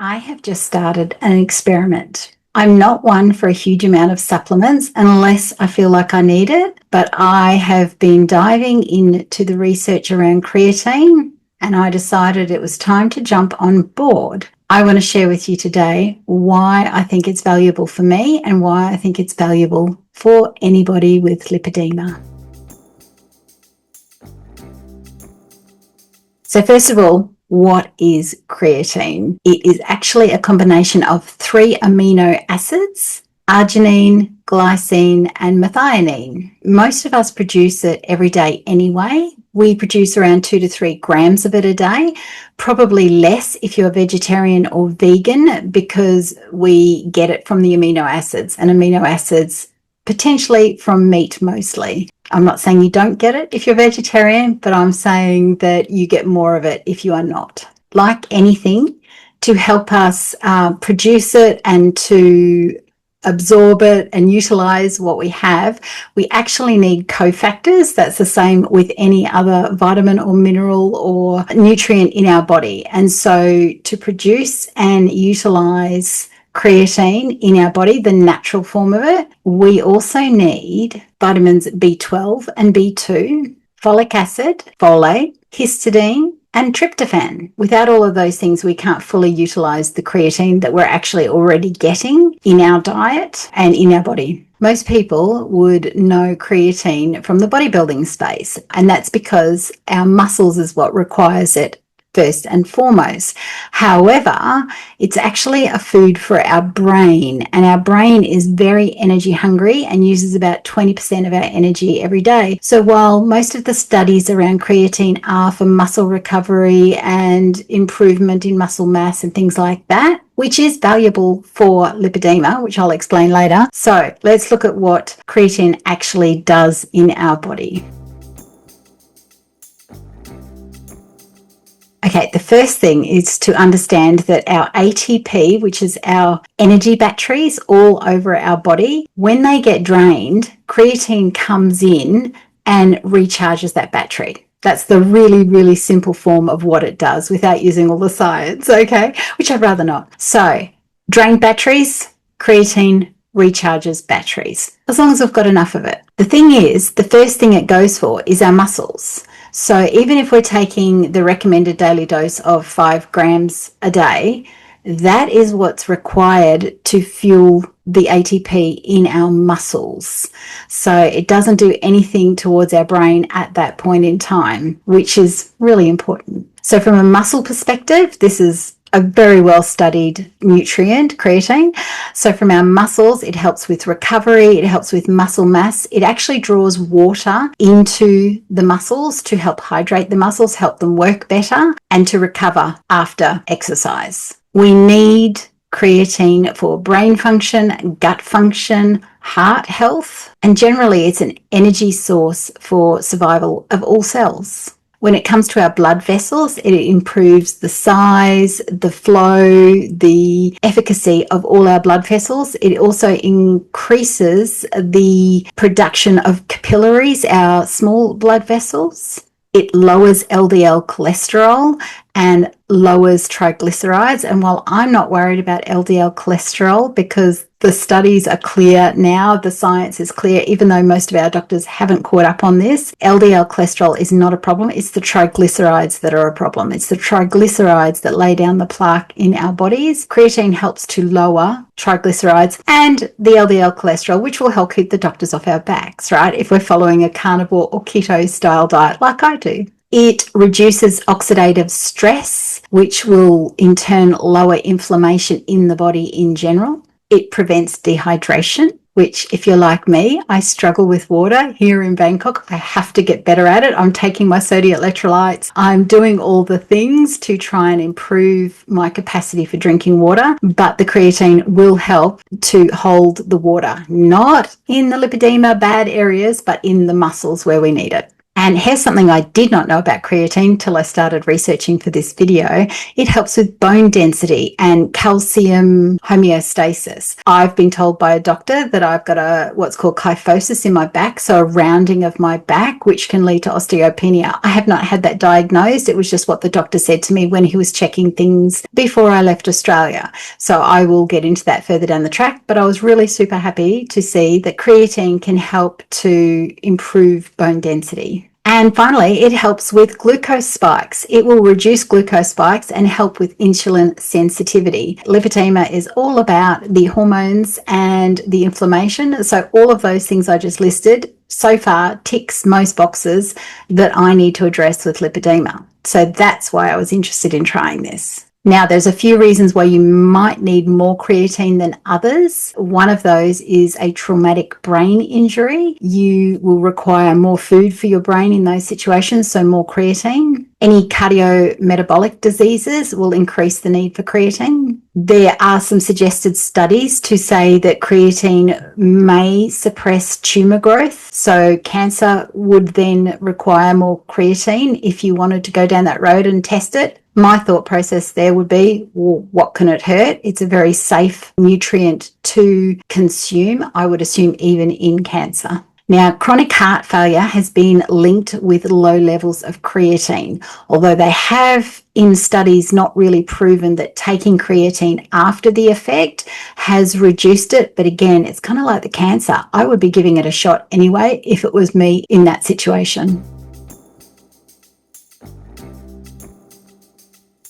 I have just started an experiment. I'm not one for a huge amount of supplements unless I feel like I need it, but I have been diving into the research around creatine and I decided it was time to jump on board. I want to share with you today why I think it's valuable for me and why I think it's valuable for anybody with lipedema. So first of all, what is creatine? It is actually a combination of 3 amino acids, arginine, glycine, and methionine. Most of us produce it every day anyway. We produce around 2 to 3 grams of it a day, probably less if you're vegetarian or vegan because we get it from the amino acids, and amino acids potentially from meat mostly. I'm not saying you don't get it if you're vegetarian, but I'm saying that you get more of it if you are not. Like anything, to help us produce it and to absorb it and utilize what we have, we actually need cofactors. That's the same with any other vitamin or mineral or nutrient in our body. And so to produce and utilize creatine in our body, the natural form of it, we also need vitamins B12 and B2, folic acid, folate, histidine, and tryptophan. Without all of those things, we can't fully utilize the creatine that we're actually already getting in our diet and in our body. Most people would know creatine from the bodybuilding space, and that's because our muscles is what requires it first and foremost. However, it's actually a food for our brain, and our brain is very energy hungry and uses about 20% of our energy every day. So while most of the studies around creatine are for muscle recovery and improvement in muscle mass and things like that, which is valuable for lipedema, which I'll explain later. So let's look at what creatine actually does in our body. Okay, the first thing is to understand that our ATP, which is our energy batteries all over our body, when they get drained, creatine comes in and recharges that battery. That's the really, really simple form of what it does without using all the science, okay? Which I'd rather not. So, drained batteries, creatine recharges batteries, as long as we've got enough of it. The thing is, the first thing it goes for is our muscles. So even if we're taking the recommended daily dose of 5 grams a day, that is what's required to fuel the ATP in our muscles. So it doesn't do anything towards our brain at that point in time, which is really important. So from a muscle perspective, this is a very well-studied nutrient, creatine. So from our muscles, it helps with recovery, it helps with muscle mass. It actually draws water into the muscles to help hydrate the muscles, help them work better, and to recover after exercise. We need creatine for brain function, gut function, heart health, and generally it's an energy source for survival of all cells. When it comes to our blood vessels, it improves the size, the flow, the efficacy of all our blood vessels. It also increases the production of capillaries, our small blood vessels. It lowers LDL cholesterol and lowers triglycerides. And while I'm not worried about LDL cholesterol because the studies are clear now, the science is clear, even though most of our doctors haven't caught up on this, LDL cholesterol is not a problem. It's the triglycerides that are a problem. It's the triglycerides that lay down the plaque in our bodies. Creatine helps to lower triglycerides and the LDL cholesterol, which will help keep the doctors off our backs, right? If we're following a carnivore or keto style diet like I do. It reduces oxidative stress, which will in turn lower inflammation in the body in general. It prevents dehydration, which if you're like me, I struggle with water here in Bangkok. I have to get better at it. I'm taking my sodium electrolytes. I'm doing all the things to try and improve my capacity for drinking water, but the creatine will help to hold the water, not in the lipedema bad areas, but in the muscles where we need it. And here's something I did not know about creatine till I started researching for this video. It helps with bone density and calcium homeostasis. I've been told by a doctor that I've got what's called kyphosis in my back, so a rounding of my back, which can lead to osteopenia. I have not had that diagnosed. It was just what the doctor said to me when he was checking things before I left Australia. So I will get into that further down the track, but I was really super happy to see that creatine can help to improve bone density. And finally, it helps with glucose spikes. It will reduce glucose spikes and help with insulin sensitivity. Lipedema is all about the hormones and the inflammation. So all of those things I just listed so far ticks most boxes that I need to address with lipedema. So that's why I was interested in trying this. Now, there's a few reasons why you might need more creatine than others. One of those is a traumatic brain injury. You will require more food for your brain in those situations, so more creatine. Any cardiometabolic diseases will increase the need for creatine. There are some suggested studies to say that creatine may suppress tumor growth. So cancer would then require more creatine if you wanted to go down that road and test it. My thought process there would be, well, what can it hurt? It's a very safe nutrient to consume, I would assume, even in cancer. Now, chronic heart failure has been linked with low levels of creatine, although they have in studies not really proven that taking creatine after the effect has reduced it. But again, it's kind of like the cancer. I would be giving it a shot anyway if it was me in that situation.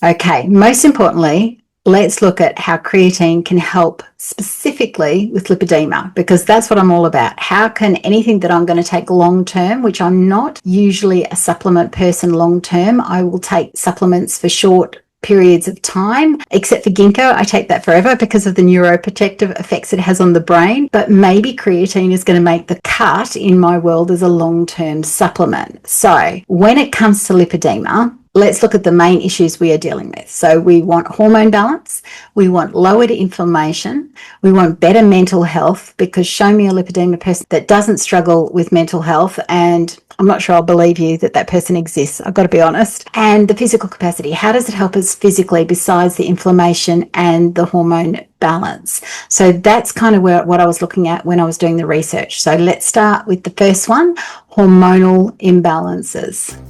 Okay, most importantly, let's look at how creatine can help specifically with lipedema, because that's what I'm all about. How can anything that I'm going to take long term, which I'm not usually a supplement person long term, I will take supplements for short periods of time, except for ginkgo. I take that forever because of the neuroprotective effects it has on the brain, but maybe creatine is going to make the cut in my world as a long-term supplement. So when it comes to lipedema, let's look at the main issues we are dealing with. So we want hormone balance, we want lowered inflammation, we want better mental health, because show me a lipedema person that doesn't struggle with mental health, and I'm not sure I'll believe you that that person exists. I've got to be honest. And the physical capacity, how does it help us physically besides the inflammation and the hormone balance? So that's kind of what I was looking at when I was doing the research. So let's start with the first one, hormonal imbalances.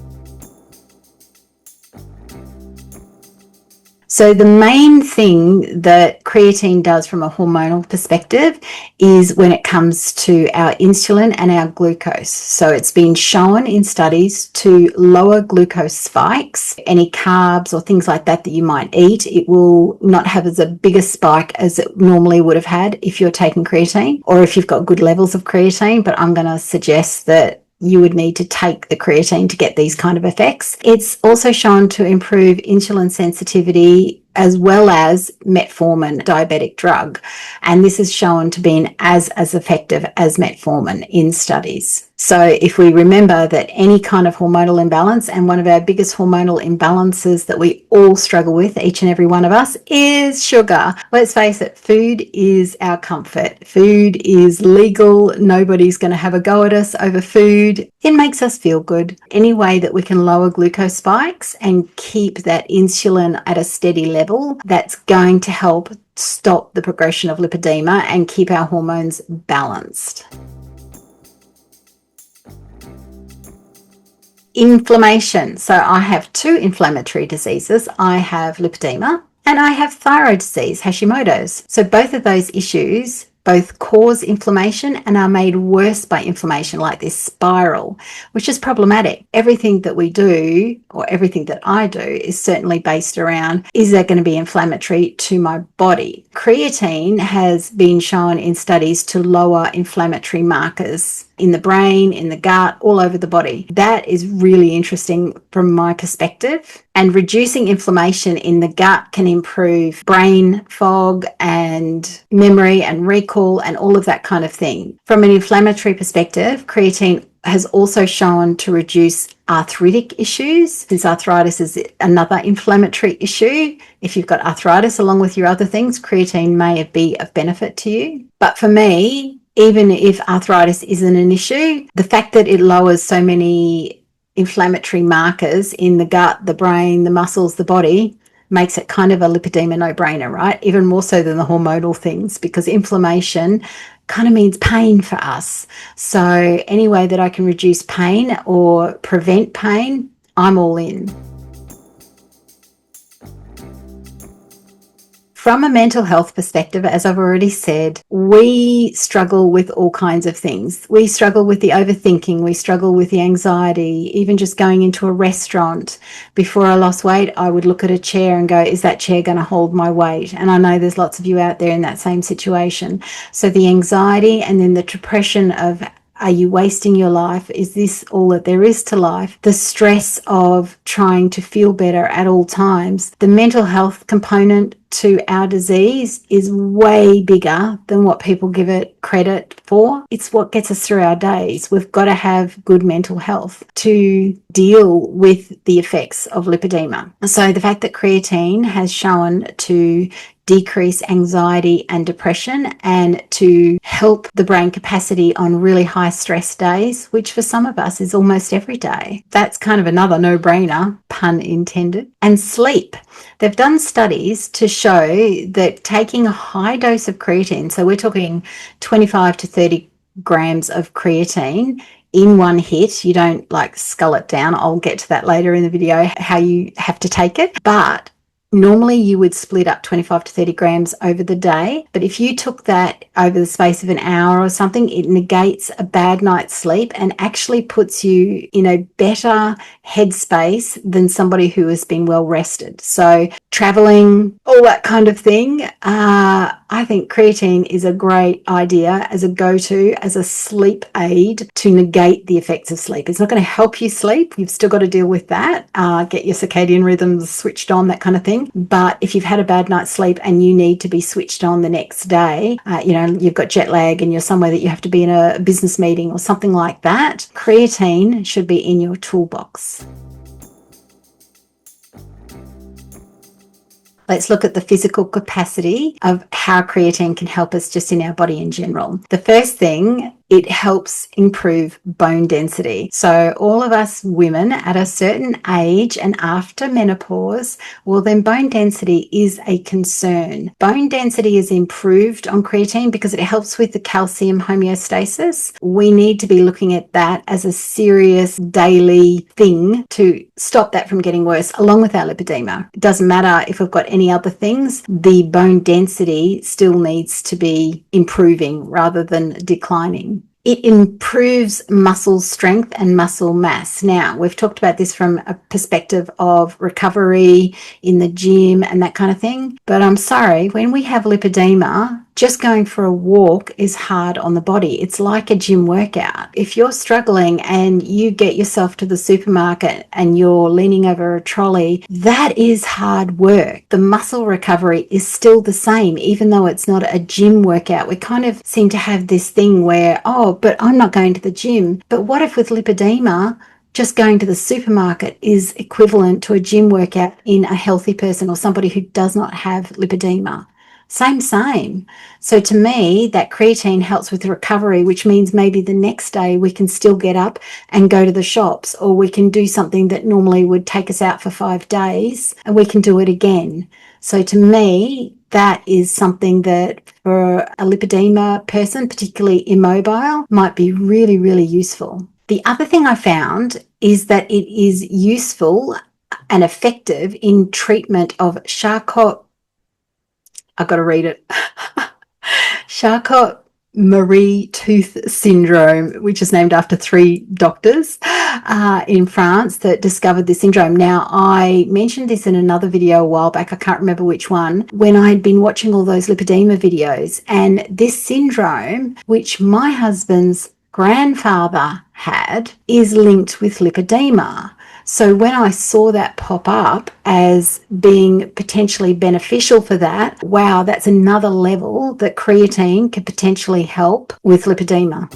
So the main thing that creatine does from a hormonal perspective is when it comes to our insulin and our glucose. So it's been shown in studies to lower glucose spikes. Any carbs or things like that you might eat, it will not have as a bigger spike as it normally would have had if you're taking creatine, or if you've got good levels of creatine. But I'm going to suggest that you would need to take the creatine to get these kind of effects. It's also shown to improve insulin sensitivity as well as metformin, diabetic drug. And this is shown to be as effective as metformin in studies. So if we remember that any kind of hormonal imbalance, and one of our biggest hormonal imbalances that we all struggle with, each and every one of us, is sugar. Let's face it, food is our comfort. Food is legal. Nobody's going to have a go at us over food. It makes us feel good. Any way that we can lower glucose spikes and keep that insulin at a steady level, that's going to help stop the progression of lipedema and keep our hormones balanced. Inflammation. So I have two inflammatory diseases. I have lipedema and I have thyroid disease, Hashimoto's. So both of those issues both cause inflammation and are made worse by inflammation, like this spiral, which is problematic. Everything that we do, or everything that I do, is certainly based around, is that going to be inflammatory to my body? Creatine has been shown in studies to lower inflammatory markers in the brain, in the gut, all over the body. That is really interesting from my perspective. And reducing inflammation in the gut can improve brain fog and memory and recall and all of that kind of thing. From an inflammatory perspective, creatine has also shown to reduce arthritic issues, since arthritis is another inflammatory issue. If you've got arthritis along with your other things, creatine may be of benefit to you. But for me, even if arthritis isn't an issue, the fact that it lowers so many inflammatory markers in the gut, the brain, the muscles, the body, makes it kind of a lipedema no-brainer, right? Even more so than the hormonal things, because inflammation kind of means pain for us. So any way that I can reduce pain or prevent pain, I'm all in. From a mental health perspective, as I've already said, we struggle with all kinds of things. We struggle with the overthinking. We struggle with the anxiety. Even just going into a restaurant. Before I lost weight, I would look at a chair and go, is that chair going to hold my weight? And I know there's lots of you out there in that same situation. So the anxiety and then the depression of, are you wasting your life? Is this all that there is to life? The stress of trying to feel better at all times. The mental health component to our disease is way bigger than what people give it credit for. It's what gets us through our days. We've got to have good mental health to deal with the effects of lipedema. So the fact that creatine has shown to decrease anxiety and depression and to help the brain capacity on really high stress days, which for some of us is almost every day. That's kind of another no-brainer, pun intended. And sleep. They've done studies to show that taking a high dose of creatine, so we're talking 25 to 30 grams of creatine in one hit, you don't like scull it down. I'll get to that later in the video, how you have to take it. But normally you would split up 25 to 30 grams over the day, but if you took that over the space of an hour or something, it negates a bad night's sleep and actually puts you in a better headspace than somebody who has been well rested. So traveling, all that kind of thing, I think creatine is a great idea as a go-to, as a sleep aid to negate the effects of sleep. It's not going to help you sleep. You've still got to deal with that, get your circadian rhythms switched on, that kind of thing. But if you've had a bad night's sleep and you need to be switched on the next day, you've got jet lag and you're somewhere that you have to be in a business meeting or something like that, creatine should be in your toolbox. Let's look at the physical capacity of how creatine can help us just in our body in general. The first thing, it helps improve bone density. So all of us women at a certain age and after menopause, well, then bone density is a concern. Bone density is improved on creatine because it helps with the calcium homeostasis. We need to be looking at that as a serious daily thing to stop that from getting worse, along with our lipedema. It doesn't matter if we've got any other things, the bone density still needs to be improving rather than declining. It improves muscle strength and muscle mass. Now, we've talked about this from a perspective of recovery in the gym and that kind of thing. But I'm sorry, when we have lipedema, just going for a walk is hard on the body. It's like a gym workout. If you're struggling and you get yourself to the supermarket and you're leaning over a trolley, that is hard work. The muscle recovery is still the same, even though it's not a gym workout. We kind of seem to have this thing where, but I'm not going to the gym. But what if with lipedema, just going to the supermarket is equivalent to a gym workout in a healthy person or somebody who does not have lipedema? Same. So to me, that creatine helps with the recovery, which means maybe the next day we can still get up and go to the shops, or we can do something that normally would take us out for 5 days and we can do it again. So to me, that is something that for a lipedema person, particularly immobile, might be really, really useful. The other thing I found is that it is useful and effective in treatment of I've got to read it. Charcot-Marie-Tooth syndrome, which is named after 3 doctors in France that discovered this syndrome. Now, I mentioned this in another video a while back. I can't remember which one, when I had been watching all those lipedema videos. And this syndrome, which my husband's grandfather had, is linked with lipedema. So when I saw that pop up as being potentially beneficial for that, wow, that's another level that creatine could potentially help with lipedema.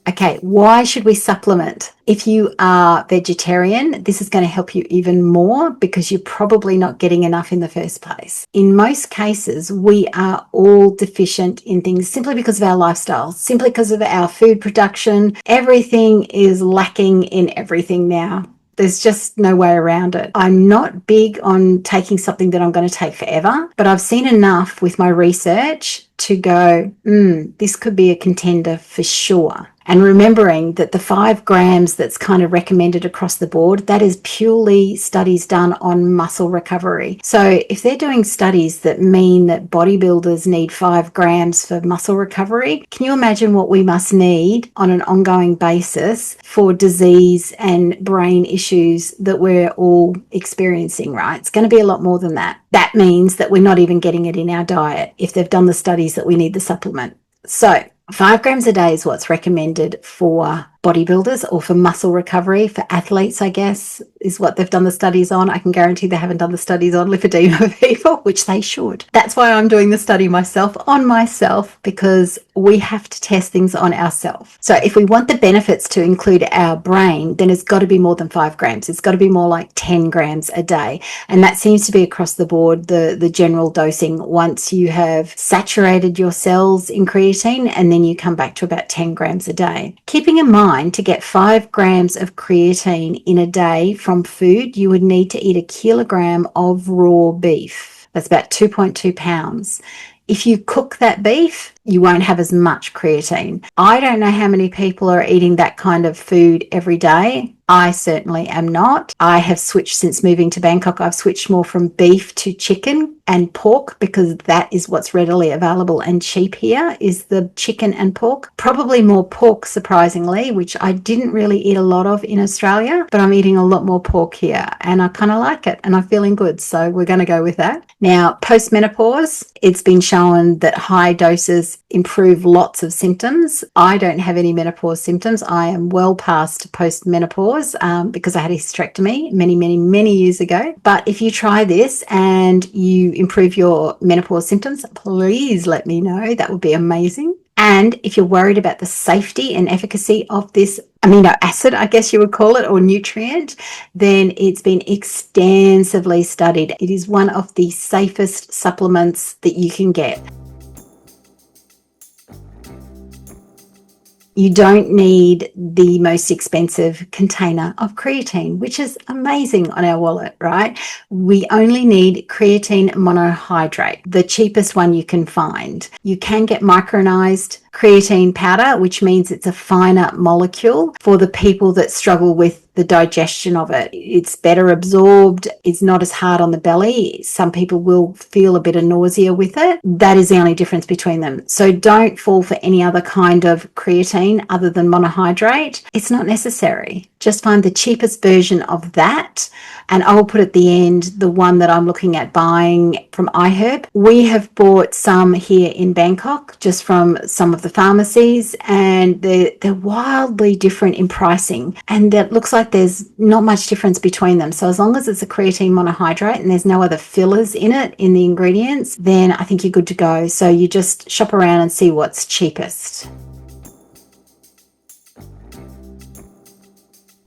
Okay, why should we supplement? If you are vegetarian, this is going to help you even more because you're probably not getting enough in the first place. In most cases, we are all deficient in things simply because of our lifestyle, simply because of our food production. Everything is lacking in everything now. There's just no way around it. I'm not big on taking something that I'm going to take forever, but I've seen enough with my research to go, this could be a contender for sure. And remembering that the 5 grams that's kind of recommended across the board, that is purely studies done on muscle recovery. So if they're doing studies that mean that bodybuilders need 5 grams for muscle recovery, can you imagine what we must need on an ongoing basis for disease and brain issues that we're all experiencing, right? It's going to be a lot more than that. That means that we're not even getting it in our diet if they've done the studies that we need the supplement. So 5 grams a day is what's recommended for bodybuilders or for muscle recovery. For athletes, I guess, is what they've done the studies on. I can guarantee they haven't done the studies on lipedema people, which they should. That's why I'm doing the study myself, on myself, because we have to test things on ourselves. So if we want the benefits to include our brain, then it's got to be more than 5 grams. It's got to be more like 10 grams a day. And that seems to be across the board, the general dosing once you have saturated your cells in creatine, and then you come back to about 10 grams a day. Keeping in mind, to get 5 grams of creatine in a day from food, you would need to eat a kilogram of raw beef. That's about 2.2 pounds. If you cook that beef, you won't have as much creatine. I don't know how many people are eating that kind of food every day. I certainly am not. I have switched since moving to Bangkok. I've switched more from beef to chicken and pork because that is what's readily available and cheap here is the chicken and pork. Probably more pork, surprisingly, which I didn't really eat a lot of in Australia, but I'm eating a lot more pork here and I kind of like it and I'm feeling good. So we're going to go with that. Now, post-menopause, it's been shown that high doses improve lots of symptoms. I don't have any menopause symptoms. I am well past post-menopause because I had a hysterectomy many years ago. But if you try this and you improve your menopause symptoms, please let me know. That would be amazing. And if you're worried about the safety and efficacy of this amino acid, I guess you would call it, or nutrient, then it's been extensively studied. It is one of the safest supplements that you can get. You don't need the most expensive container of creatine, which is amazing on our wallet, right? We only need creatine monohydrate, the cheapest one you can find. You can get micronized creatine powder, which means it's a finer molecule for the people that struggle with the digestion of it. It's better absorbed. It's not as hard on the belly. Some people will feel a bit of nausea with it. That is the only difference between them. So don't fall for any other kind of creatine other than monohydrate. It's not necessary. Just find the cheapest version of that. And I will put at the end the one that I'm looking at buying from iHerb. We have bought some here in Bangkok just from some of the pharmacies, and they're wildly different in pricing. And that looks like there's not much difference between them. So as long as it's a creatine monohydrate and there's no other fillers in it, in the ingredients, then I think you're good to go. So you just shop around and see what's cheapest.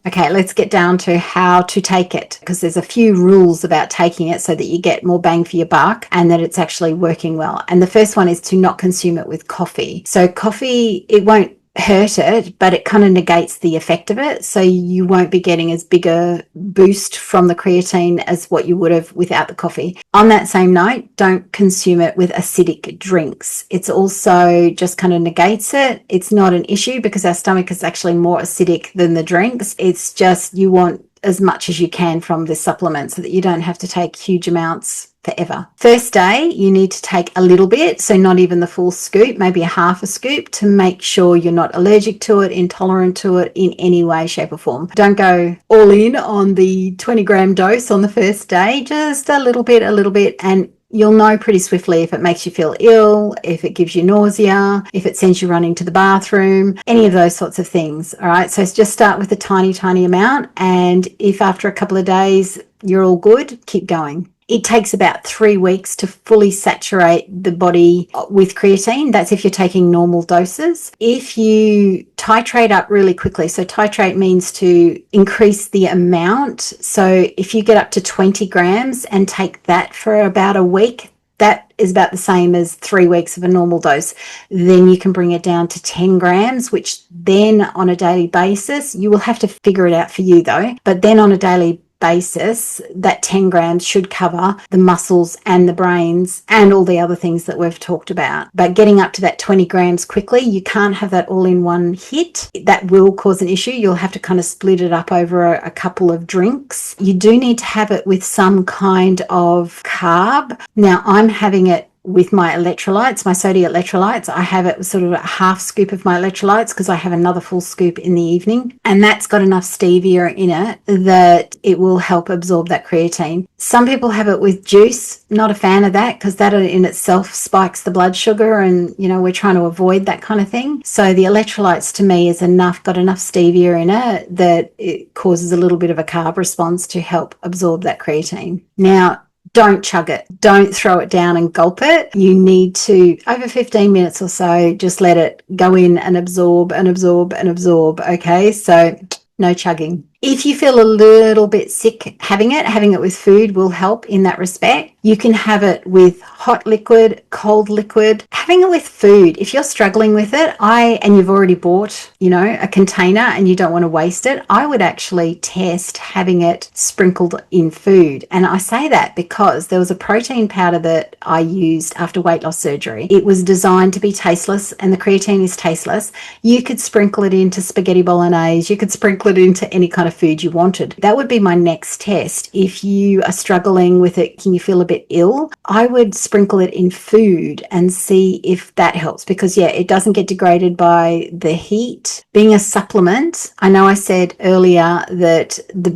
Okay, let's get down to how to take it, because there's a few rules about taking it so that you get more bang for your buck and that it's actually working well. And the first one is to not consume it with coffee. So coffee, it won't hurt it, but it kind of negates the effect of it. So you won't be getting as big a boost from the creatine as what you would have without the coffee. On that same note, don't consume it with acidic drinks. It's also just kind of negates it. It's not an issue because our stomach is actually more acidic than the drinks. It's just you want as much as you can from this supplement so that you don't have to take huge amounts forever. First day, you need to take a little bit, so not even the full scoop, maybe a half a scoop, to make sure you're not allergic to it, intolerant to it in any way, shape or form. Don't go all in on the 20-gram dose on the first day, just a little bit, and you'll know pretty swiftly if it makes you feel ill, if it gives you nausea, if it sends you running to the bathroom, any of those sorts of things. All right, so just start with a tiny amount, and if after a couple of days you're all good, keep going. It takes about 3 weeks to fully saturate the body with creatine. That's if you're taking normal doses. If you titrate up really quickly, so titrate means to increase the amount. So if you get up to 20 grams and take that for about a week, that is about the same as 3 weeks of a normal dose. Then you can bring it down to 10 grams, which then on a daily basis, you will have to figure it out for you though, but then on a daily basis, that 10 grams should cover the muscles and the brains and all the other things that we've talked about. But getting up to that 20 grams quickly, you can't have that all in one hit. That will cause an issue. You'll have to kind of split it up over a couple of drinks. You do need to have it with some kind of carb. Now, I'm having it with my electrolytes, my sodium electrolytes. I have it sort of a half scoop of my electrolytes because I have another full scoop in the evening, and that's got enough stevia in it that it will help absorb that creatine. Some people have it with juice. Not a fan of that because that in itself spikes the blood sugar, and we're trying to avoid that kind of thing. So the electrolytes to me is got enough stevia in it that it causes a little bit of a carb response to help absorb that creatine. Now, don't chug it. Don't throw it down and gulp it. You need to, over 15 minutes or so, just let it go in and absorb and absorb and absorb. Okay, so no chugging. If you feel a little bit sick, having it with food will help in that respect. You can have it with hot liquid, cold liquid, having it with food. If you're struggling with it, and you've already bought, a container and you don't want to waste it, I would actually test having it sprinkled in food. And I say that because there was a protein powder that I used after weight loss surgery. It was designed to be tasteless, and the creatine is tasteless. You could sprinkle it into spaghetti bolognese. You could sprinkle it into any kind of food you wanted. That would be my next test. If you are struggling with it, can you feel a bit ill? I would sprinkle it in food and see if that helps, because it doesn't get degraded by the heat. Being a supplement, I know I said earlier that the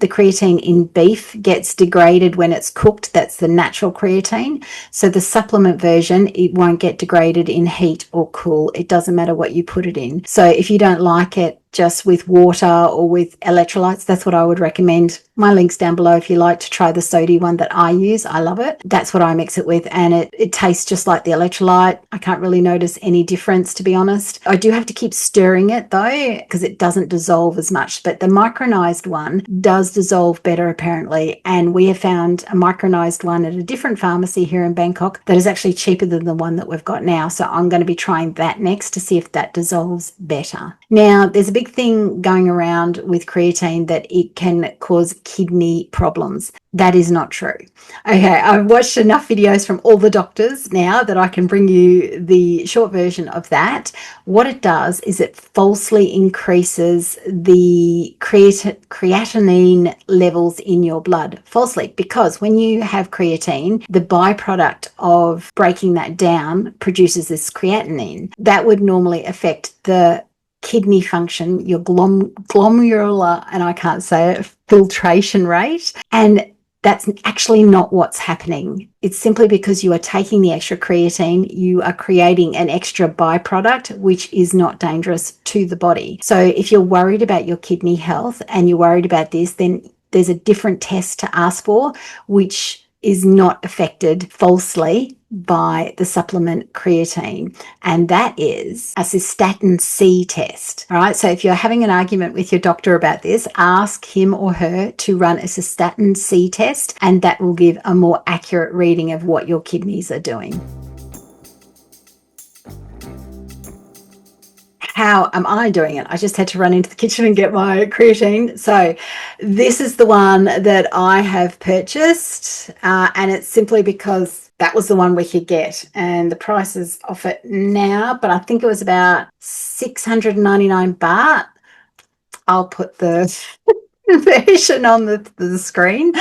creatine in beef gets degraded when it's cooked. That's the natural creatine. So the supplement version, it won't get degraded in heat or cool. It doesn't matter what you put it in. So if you don't like it just with water or with electrolytes, that's what I would recommend. My link's down below if you like to try the sodium one that I use. I love it. That's what I mix it with, and it tastes just like the electrolyte. I can't really notice any difference, to be honest. I do have to keep stirring it though, because it doesn't dissolve as much, but the micronized one does dissolve better apparently, and we have found a micronized one at a different pharmacy here in Bangkok that is actually cheaper than the one that we've got now. So I'm going to be trying that next to see if that dissolves better. Now, there's a big thing going around with creatine that it can cause kidney problems. That is not true. Okay, I've watched enough videos from all the doctors now that I can bring you the short version of that. What it does is it falsely increases the creatinine levels in your blood. Falsely, because when you have creatine, the byproduct of breaking that down produces this creatinine. That would normally affect the kidney function, your glomerular, and I can't say it, filtration rate. And that's actually not what's happening. It's simply because you are taking the extra creatine, you are creating an extra byproduct, which is not dangerous to the body. So if you're worried about your kidney health and you're worried about this, then there's a different test to ask for, which is not affected falsely by the supplement creatine, and that is a cystatin C test. All right, so if you're having an argument with your doctor about this, ask him or her to run a cystatin C test, and that will give a more accurate reading of what your kidneys are doing. How am I doing it? I just had to run into the kitchen and get my creatine. So this is the one that I have purchased, and it's simply because that was the one we could get, and the price is off it now, but I think it was about 699 baht. I'll put the version on the screen,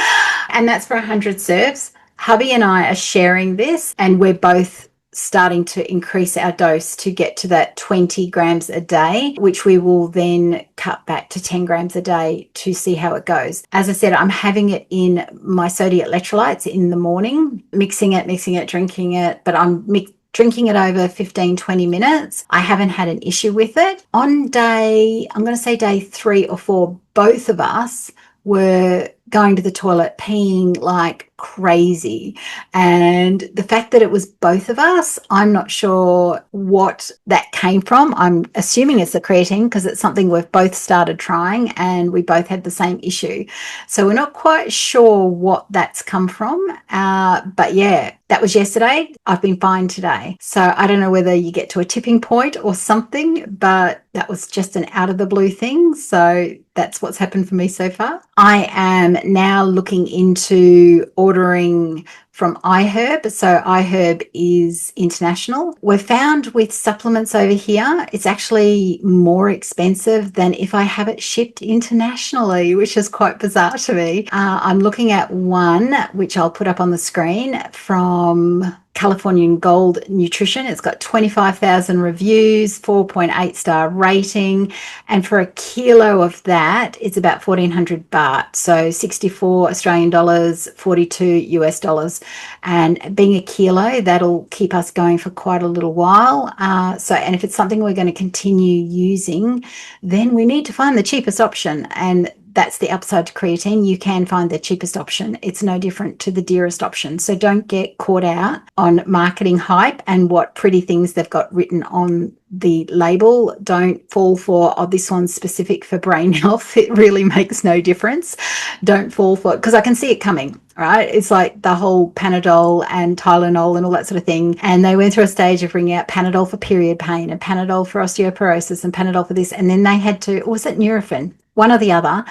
and that's for 100 serves. Hubby and I are sharing this, and we're both starting to increase our dose to get to that 20 grams a day, which we will then cut back to 10 grams a day to see how it goes. As I said, I'm having it in my sodium electrolytes in the morning, mixing it, drinking it, but I'm drinking it over 15-20 minutes. I haven't had an issue with it. On day 3 or 4, both of us were going to the toilet, peeing like crazy. And the fact that it was both of us, I'm not sure what that came from. I'm assuming it's the creatine because it's something we've both started trying and we both had the same issue. So we're not quite sure what that's come from. But yeah, that was yesterday. I've been fine today. So I don't know whether you get to a tipping point or something, but that was just an out of the blue thing. So that's what's happened for me so far. I am now looking into ordering from iHerb. So iHerb is international. We've found with supplements over here, it's actually more expensive than if I have it shipped internationally, which is quite bizarre to me. I'm looking at one, which I'll put up on the screen, from Californian Gold Nutrition. It's got 25,000 reviews, 4.8 star rating, and for a kilo of that, it's about 1,400 baht, so 64 Australian dollars, 42 US dollars. And being a kilo, that'll keep us going for quite a little while. And if it's something we're going to continue using, then we need to find the cheapest option. And that's the upside to creatine. You can find the cheapest option. It's no different to the dearest option. So don't get caught out on marketing hype and what pretty things they've got written on the label. Don't fall for, oh, this one's specific for brain health. It really makes no difference. Don't fall for it, because I can see it coming, right? It's like the whole Panadol and Tylenol and all that sort of thing. And they went through a stage of bringing out Panadol for period pain and Panadol for osteoporosis and Panadol for this. And then they had to, or was it Nurofen? One or the other.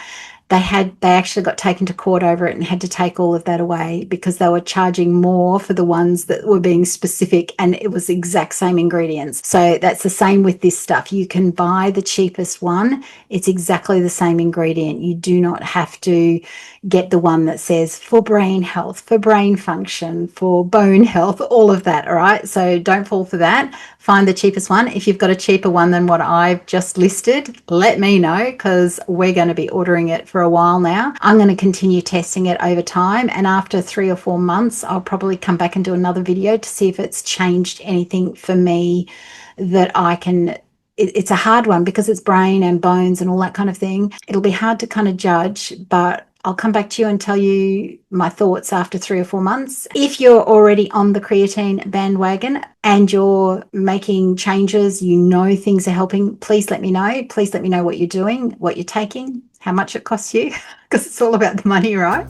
They actually got taken to court over it and had to take all of that away because they were charging more for the ones that were being specific, and it was the exact same ingredients. So that's the same with this stuff. You can buy the cheapest one. It's exactly the same ingredient. You do not have to get the one that says for brain health, for brain function, for bone health, all of that. All right. So don't fall for that. Find the cheapest one. If you've got a cheaper one than what I've just listed, let me know, because we're going to be ordering it for a while now. I'm going to continue testing it over time, and after 3 or 4 months I'll probably come back and do another video to see if it's changed anything for me that I can. It's a hard one because it's brain and bones and all that kind of thing. It'll be hard to kind of judge, but I'll come back to you and tell you my thoughts after 3 or 4 months. If you're already on the creatine bandwagon and you're making changes, you know things are helping, please let me know. Please let me know what you're doing, what you're taking, how much it costs you, because it's all about the money, right?